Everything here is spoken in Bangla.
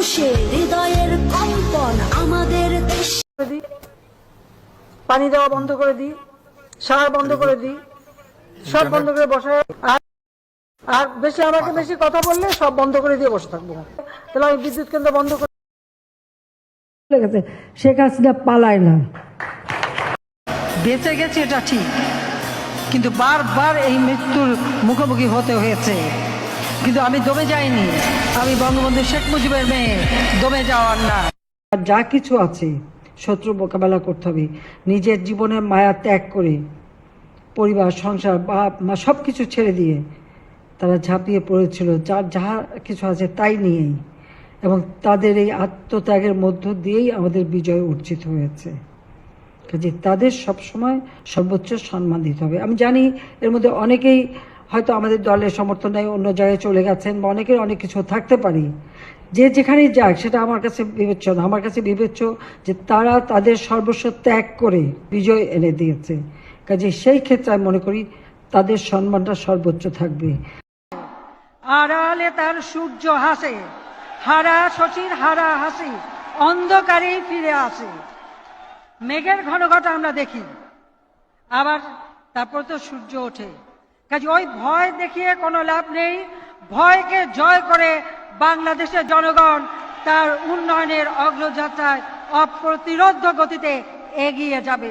মানুষের হৃদয়ের কম্পন আমাদের দেশ। পানি দেওয়া বন্ধ করে দিই, সার বন্ধ করে দিই, সব বন্ধ করে বসায়। আর বেশি আমাকে বেশি কথা বললে সব বন্ধ করে দিয়ে বসে থাকবো। তাহলে আমি বিদ্যুৎ কেন্দ্র বন্ধ করে গেছে। শেখ হাসিনা পালায় না, বেঁচে গেছে এটা ঠিক, কিন্তু বারবার এই মৃত্যুর মুখোমুখি হতে হয়েছে। কিন্তু আমি দমে যাইনি, আমি বঙ্গবন্ধু শেখ মুজিবের মেয়ে, দমে যাওয়ার না। যা কিছু আছে শত্রু মোকাবেলা করতে হবে, নিজের জীবনের মায়া ত্যাগ করে, পরিবার, সংসার, বাপ মা সব কিছু ছেড়ে দিয়ে তারা ঝাঁপিয়ে পড়েছিল যার যাহা কিছু আছে তাই নিয়েই, এবং তাদের এই আত্মত্যাগের মধ্য দিয়েই আমাদের বিজয় অর্জিত হয়েছে। কাজে তাদের সবসময় সর্বোচ্চ সম্মান দিতে হবে। আমি জানি এর মধ্যে অনেকেই হয়তো আমাদের দলের সমর্থন নেই, অন্য জায়গায় চলে গেছেন, বা অনেকের অনেক কিছু থাকতে পারি, যে যেখানেই যাক সেটা আমার কাছে বিবেচ্য না। আমার কাছে বিবেচ্য যে তারা তাদের সর্বস্ব ত্যাগ করে বিজয় এনে দিয়েছে। কাজে সেই ক্ষেত্রে আমি মনে করি তাদের সম্মানটা সর্বোচ্চ থাকবে। আড়ালে তার সূর্য হাসে, হারা শশীর হারা হাসি অন্ধকারেই ফিরে আসে। মেঘের ঘন ঘটা আমরা দেখি, আবার তারপর তো সূর্য ওঠে। কাজে ওই ভয় দেখিয়ে কোনো লাভ নেই। ভয়কে জয় করে বাংলাদেশের জনগণ তার উন্নয়নের অগ্রযাত্রায় অপ্রতিরোধ্য গতিতে এগিয়ে যাবে।